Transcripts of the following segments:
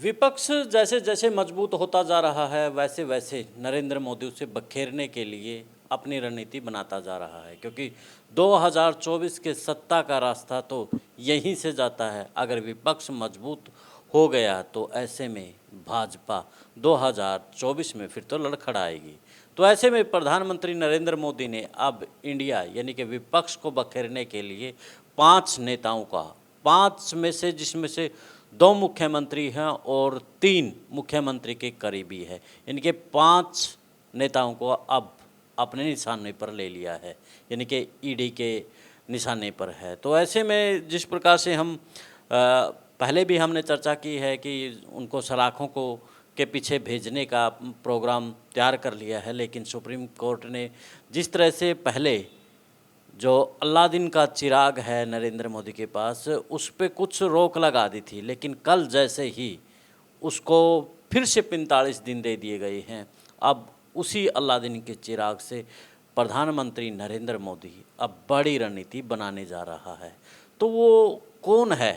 विपक्ष जैसे जैसे मजबूत होता जा रहा है वैसे वैसे नरेंद्र मोदी उसे बखेरने के लिए अपनी रणनीति बनाता जा रहा है, क्योंकि 2024 के सत्ता का रास्ता तो यहीं से जाता है। अगर विपक्ष मजबूत हो गया तो ऐसे में भाजपा 2024 में फिर तो लड़खड़ाएगी। तो ऐसे में प्रधानमंत्री नरेंद्र मोदी ने अब इंडिया यानी कि विपक्ष को बखेरने के लिए 5 नेताओं का, 5 में से जिसमें से 2 मुख्यमंत्री हैं और 3 मुख्यमंत्री के करीबी है, इनके 5 नेताओं को अब अपने निशाने पर ले लिया है, यानी कि ईडी के निशाने पर है। तो ऐसे में जिस प्रकार से हम पहले भी हमने चर्चा की है कि उनको सलाखों को के पीछे भेजने का प्रोग्राम तैयार कर लिया है, लेकिन सुप्रीम कोर्ट ने जिस तरह से पहले जो अलादीन का चिराग है नरेंद्र मोदी के पास, उस पे कुछ रोक लगा दी थी, लेकिन कल जैसे ही उसको फिर से 45 दिन दे दिए गए हैं। अब उसी अलादीन के चिराग से प्रधानमंत्री नरेंद्र मोदी अब बड़ी रणनीति बनाने जा रहा है। तो वो कौन है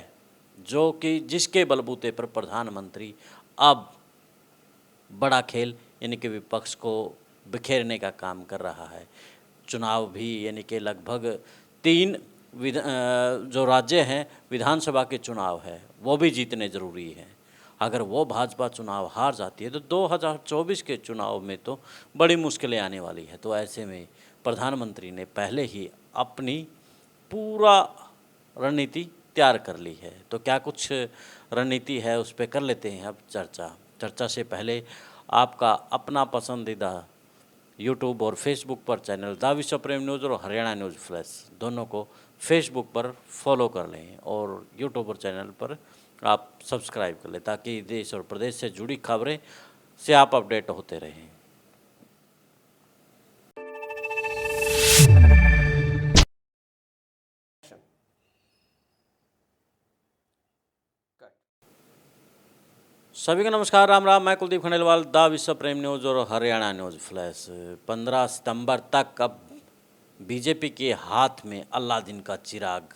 जो कि जिसके बलबूते पर प्रधानमंत्री अब बड़ा खेल यानी कि विपक्ष को बिखेरने का काम कर रहा है। चुनाव भी यानी कि लगभग 3 जो राज्य हैं विधानसभा के चुनाव है वो भी जीतने ज़रूरी हैं। अगर वो भाजपा चुनाव हार जाती है तो 2024 के चुनाव में तो बड़ी मुश्किलें आने वाली है। तो ऐसे में प्रधानमंत्री ने पहले ही अपनी पूरा रणनीति तैयार कर ली है। तो क्या कुछ रणनीति है उस पर कर लेते हैं अब चर्चा से पहले आपका अपना पसंदीदा यूट्यूब और फेसबुक पर चैनल द विश्व प्रेम न्यूज़ और हरियाणा न्यूज़ फ्लैश दोनों को फेसबुक पर फॉलो कर लें और यूट्यूब और चैनल पर आप सब्सक्राइब कर लें, ताकि देश और प्रदेश से जुड़ी खबरें से आप अपडेट होते रहें। सभी को नमस्कार, राम राम। मैं कुलदीप खंडेलवाल, द विश्व प्रेम न्यूज़ और हरियाणा न्यूज़ फ्लैश। 15 सितंबर तक अब बीजेपी के हाथ में अलादीन का चिराग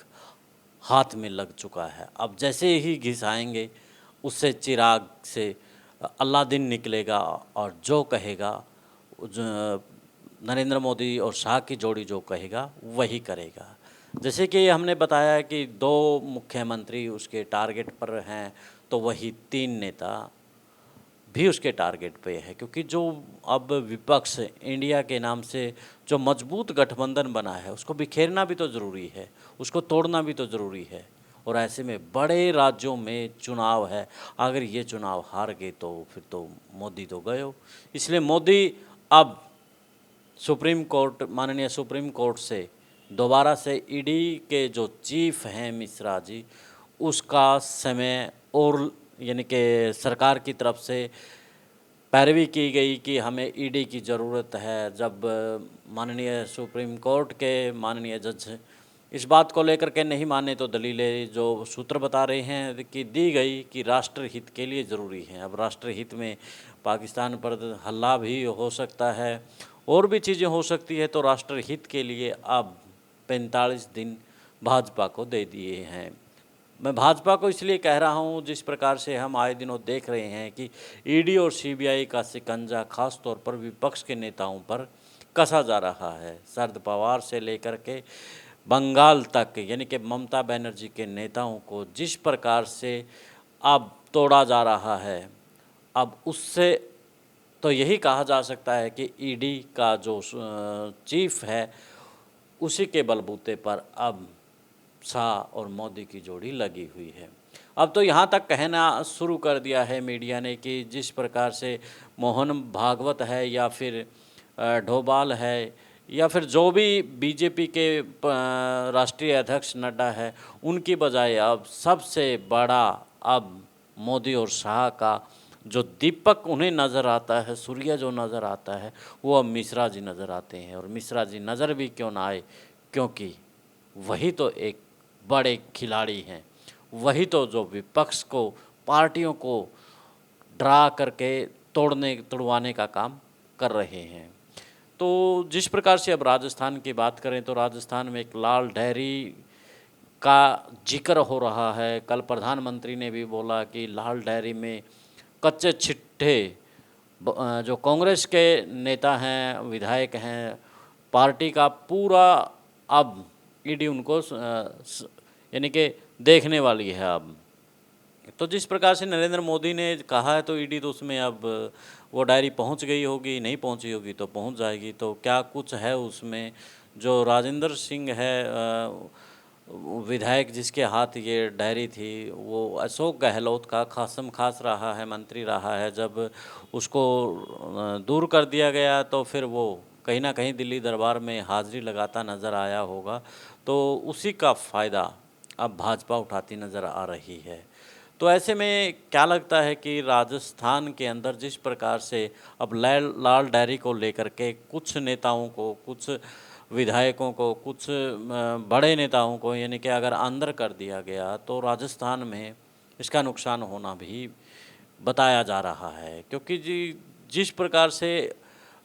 हाथ में लग चुका है। अब जैसे ही घिस आएंगे उससे चिराग से अलादीन निकलेगा और जो कहेगा नरेंद्र मोदी और शाह की जोड़ी जो कहेगा वही करेगा। जैसे कि हमने बताया कि 2 मुख्यमंत्री उसके टारगेट पर हैं, तो वही 3 नेता भी उसके टारगेट पे है, क्योंकि जो अब विपक्ष इंडिया के नाम से जो मजबूत गठबंधन बना है उसको बिखेरना भी तो ज़रूरी है, उसको तोड़ना भी तो ज़रूरी है। और ऐसे में बड़े राज्यों में चुनाव है, अगर ये चुनाव हार गए तो फिर तो मोदी तो गए हो। इसलिए मोदी अब माननीय सुप्रीम कोर्ट से दोबारा से ईडी के जो चीफ हैं मिश्रा जी, उसका समय और यानी कि सरकार की तरफ से पैरवी की गई कि हमें ईडी की ज़रूरत है। जब माननीय सुप्रीम कोर्ट के माननीय जज इस बात को लेकर के नहीं माने तो दलीलें जो सूत्र बता रहे हैं कि दी गई कि राष्ट्रहित के लिए ज़रूरी है। अब राष्ट्रहित में पाकिस्तान पर हल्ला भी हो सकता है और भी चीज़ें हो सकती है, तो राष्ट्रहित के लिए अब 45 दिन भाजपा को दे दिए हैं। मैं भाजपा को इसलिए कह रहा हूं, जिस प्रकार से हम आए दिनों देख रहे हैं कि ईडी और सीबीआई का शिकंजा खास तौर पर विपक्ष के नेताओं पर कसा जा रहा है। शरद पवार से लेकर के बंगाल तक यानी कि ममता बनर्जी के नेताओं को जिस प्रकार से अब तोड़ा जा रहा है, अब उससे तो यही कहा जा सकता है कि ईडी का जो चीफ है उसी के बलबूते पर अब शाह और मोदी की जोड़ी लगी हुई है। अब तो यहाँ तक कहना शुरू कर दिया है मीडिया ने कि जिस प्रकार से मोहन भागवत है या फिर डोभाल है या फिर जो भी बीजेपी के राष्ट्रीय अध्यक्ष नड्डा है, उनकी बजाय अब सबसे बड़ा अब मोदी और शाह का जो दीपक उन्हें नज़र आता है, सूर्य जो नज़र आता है, वो अब मिश्रा जी नज़र आते हैं। और मिश्रा जी नज़र भी क्यों ना आए, क्योंकि वही तो एक बड़े खिलाड़ी हैं, वही तो जो विपक्ष को, पार्टियों को डरा करके तोड़वाने का काम कर रहे हैं। तो जिस प्रकार से अब राजस्थान की बात करें तो राजस्थान में एक लाल डेयरी का जिक्र हो रहा है। कल प्रधानमंत्री ने भी बोला कि लाल डेयरी में कच्चे छिट्टे जो कांग्रेस के नेता हैं, विधायक हैं, पार्टी का पूरा अब ईडी उनको यानी कि देखने वाली है अब। तो जिस प्रकार से नरेंद्र मोदी ने कहा है तो ईडी तो उसमें अब वो डायरी पहुंच गई होगी, नहीं पहुंची होगी तो पहुंच जाएगी। तो क्या कुछ है उसमें, जो राजेंद्र सिंह है विधायक जिसके हाथ ये डायरी थी, वो अशोक गहलोत का खासम खास रहा है, मंत्री रहा है। जब उसको दूर कर दिया गया तो फिर वो कहीं ना कहीं दिल्ली दरबार में हाजिरी लगाता नज़र आया होगा। तो उसी का फ़ायदा अब भाजपा उठाती नज़र आ रही है। तो ऐसे में क्या लगता है कि राजस्थान के अंदर जिस प्रकार से अब लाल डायरी को लेकर के कुछ नेताओं को, कुछ विधायकों को, कुछ बड़े नेताओं को यानी कि अगर अंदर कर दिया गया तो राजस्थान में इसका नुकसान होना भी बताया जा रहा है। क्योंकि जिस प्रकार से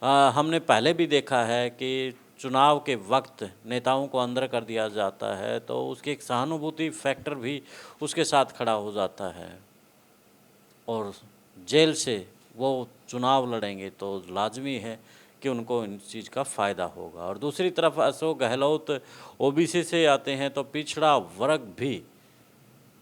हमने पहले भी देखा है कि चुनाव के वक्त नेताओं को अंदर कर दिया जाता है तो उसकी एक सहानुभूति फैक्टर भी उसके साथ खड़ा हो जाता है और जेल से वो चुनाव लड़ेंगे तो लाजमी है कि उनको इन चीज़ का फ़ायदा होगा। और दूसरी तरफ अशोक गहलोत ओबीसी से आते हैं तो पिछड़ा वर्ग भी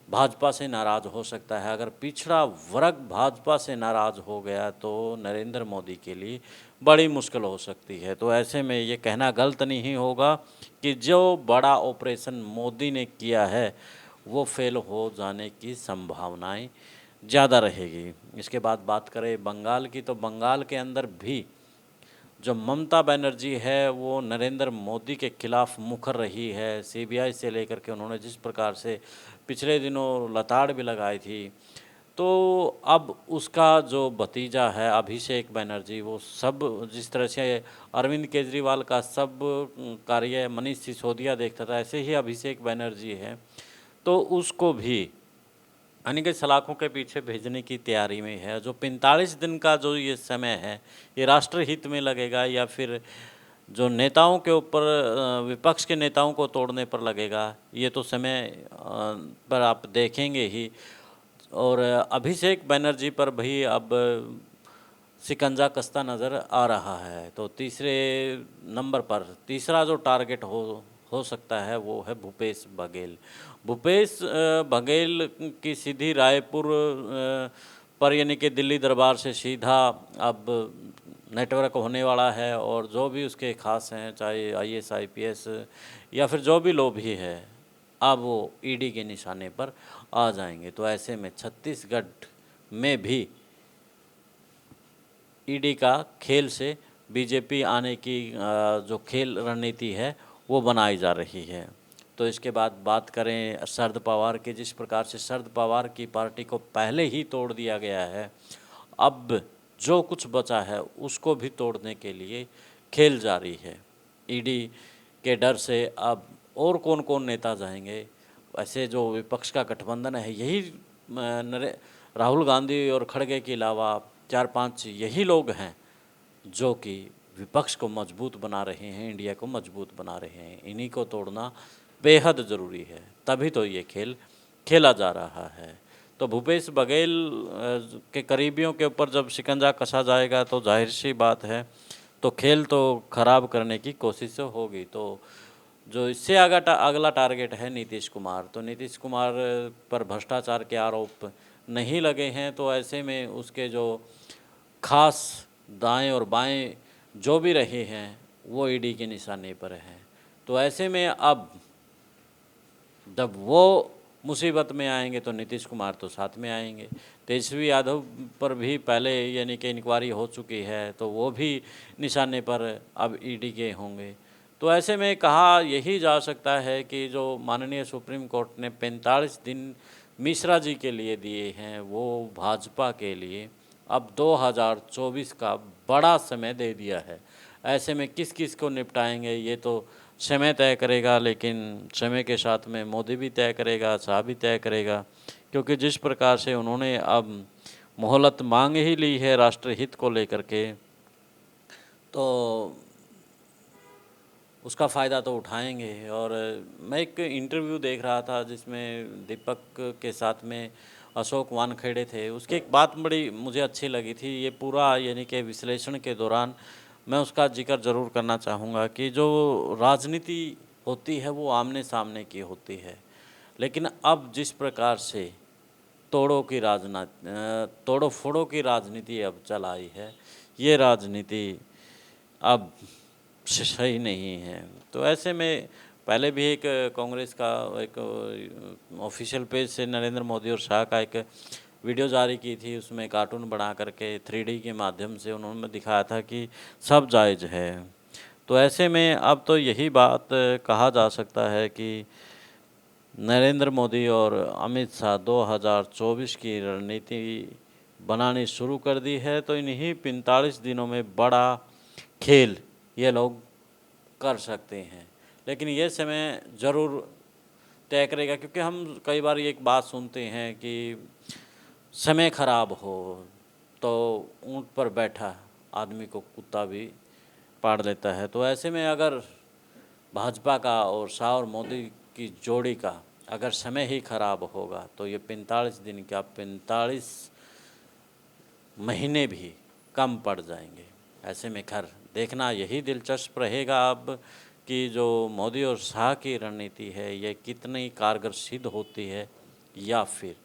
भाजपा से नाराज़ हो सकता है। अगर पिछड़ा वर्ग भाजपा से नाराज़ हो गया तो नरेंद्र मोदी के लिए बड़ी मुश्किल हो सकती है। तो ऐसे में ये कहना गलत नहीं होगा कि जो बड़ा ऑपरेशन मोदी ने किया है वो फेल हो जाने की संभावनाएं ज़्यादा रहेगी। इसके बाद बात करें बंगाल की, तो बंगाल के अंदर भी जो ममता बनर्जी है वो नरेंद्र मोदी के खिलाफ मुखर रही है। सीबीआई से लेकर के उन्होंने जिस प्रकार से पिछले दिनों लताड़ भी लगाई थी, तो अब उसका जो भतीजा है अभिषेक बनर्जी, वो सब जिस तरह से अरविंद केजरीवाल का सब कार्य मनीष सिसोदिया देखता था, ऐसे ही अभिषेक बनर्जी है। तो उसको भी यानी कि सलाखों के पीछे भेजने की तैयारी में है। जो 45 दिन का जो ये समय है, ये राष्ट्र हित में लगेगा या फिर जो नेताओं के ऊपर विपक्ष के नेताओं को तोड़ने पर लगेगा, ये तो समय पर आप देखेंगे ही। और अभिषेक बनर्जी पर भी अब शिकंजा कसता नज़र आ रहा है। तो तीसरे नंबर पर तीसरा जो टारगेट हो सकता है वो है भूपेश बघेल। भूपेश बघेल की सीधी रायपुर पर यानी कि दिल्ली दरबार से सीधा अब नेटवर्क होने वाला है और जो भी उसके खास हैं, चाहे आईएएस आईपीएस या फिर जो भी लोग भी है, अब वो ईडी के निशाने पर आ जाएंगे। तो ऐसे में छत्तीसगढ़ में भी ईडी का खेल से बीजेपी आने की जो खेल रणनीति है वो बनाई जा रही है। तो इसके बाद बात करें शरद पवार की, जिस प्रकार से शरद पवार की पार्टी को पहले ही तोड़ दिया गया है, अब जो कुछ बचा है उसको भी तोड़ने के लिए खेल जारी है। ईडी के डर से अब और कौन कौन नेता जाएंगे, वैसे जो विपक्ष का गठबंधन है यही राहुल गांधी और खड़गे के अलावा 4-5 यही लोग हैं जो कि विपक्ष को मजबूत बना रहे हैं, इंडिया को मजबूत बना रहे हैं। इन्हीं को तोड़ना बेहद ज़रूरी है, तभी तो ये खेल खेला जा रहा है। तो भूपेश बघेल के करीबियों के ऊपर जब शिकंजा कसा जाएगा तो जाहिर सी बात है तो खेल तो ख़राब करने की कोशिश होगी। तो जो इससे अगला टारगेट है नीतीश कुमार, तो नीतीश कुमार पर भ्रष्टाचार के आरोप नहीं लगे हैं, तो ऐसे में उसके जो खास दाएं और बाएं जो भी रहे हैं वो ईडी के निशाने पर हैं। तो ऐसे में अब जब वो मुसीबत में आएंगे तो नीतीश कुमार तो साथ में आएंगे। तेजस्वी यादव पर भी पहले यानी कि इंक्वायरी हो चुकी है, तो वो भी निशाने पर अब ईडी के होंगे। तो ऐसे में कहा यही जा सकता है कि जो माननीय सुप्रीम कोर्ट ने 45 दिन मिश्रा जी के लिए दिए हैं, वो भाजपा के लिए अब 2024 का बड़ा समय दे दिया है। ऐसे में किस किस को निपटाएंगे ये तो समय तय करेगा, लेकिन समय के साथ में मोदी भी तय करेगा, शाह भी तय करेगा। क्योंकि जिस प्रकार से उन्होंने अब मोहलत मांग ही ली है राष्ट्रहित को लेकर के, तो उसका फ़ायदा तो उठाएंगे। और मैं एक इंटरव्यू देख रहा था जिसमें दीपक के साथ में अशोक वानखेड़े थे, उसकी एक बात बड़ी मुझे अच्छी लगी थी। ये पूरा यानी कि विश्लेषण के दौरान मैं उसका जिक्र ज़रूर करना चाहूँगा कि जो राजनीति होती है वो आमने सामने की होती है, लेकिन अब जिस प्रकार से तोड़ो फोड़ो की राजनीति अब चल आई है, ये राजनीति अब सही नहीं है। तो ऐसे में पहले भी एक कांग्रेस का एक ऑफिशियल पेज से नरेंद्र मोदी और शाह का एक वीडियो जारी की थी, उसमें कार्टून बना करके 3D के माध्यम से उन्होंने दिखाया था कि सब जायज़ है। तो ऐसे में अब तो यही बात कहा जा सकता है कि नरेंद्र मोदी और अमित शाह 2024 की रणनीति बनानी शुरू कर दी है, तो इन्हीं 45 दिनों में बड़ा खेल ये लोग कर सकते हैं। लेकिन ये समय ज़रूर तय करेगा, क्योंकि हम कई बार एक बात सुनते हैं कि समय खराब हो तो ऊँट पर बैठा आदमी को कुत्ता भी पाड़ लेता है। तो ऐसे में अगर भाजपा का और शाह और मोदी की जोड़ी का अगर समय ही खराब होगा तो ये 45 दिन क्या 45 महीने भी कम पड़ जाएंगे। ऐसे में खैर देखना यही दिलचस्प रहेगा अब कि जो मोदी और शाह की रणनीति है ये कितनी कारगर सिद्ध होती है, या फिर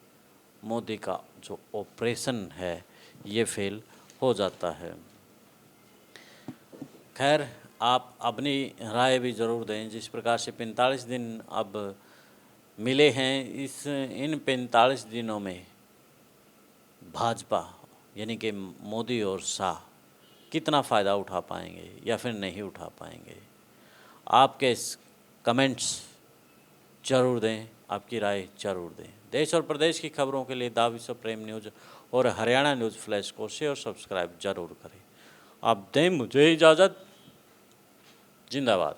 मोदी का जो ऑपरेशन है ये फेल हो जाता है। खैर आप अपनी राय भी ज़रूर दें। जिस प्रकार से 45 दिन अब मिले हैं, इन 45 दिनों में भाजपा यानी कि मोदी और शाह कितना फ़ायदा उठा पाएंगे या फिर नहीं उठा पाएंगे। आपके कमेंट्स ज़रूर दें, आपकी राय ज़रूर दें। देश और प्रदेश की खबरों के लिए द विश्व प्रेम न्यूज़ और हरियाणा न्यूज़ फ्लैश को शेयर और सब्सक्राइब ज़रूर करें। आप दें मुझे इजाज़त। जिंदाबाद।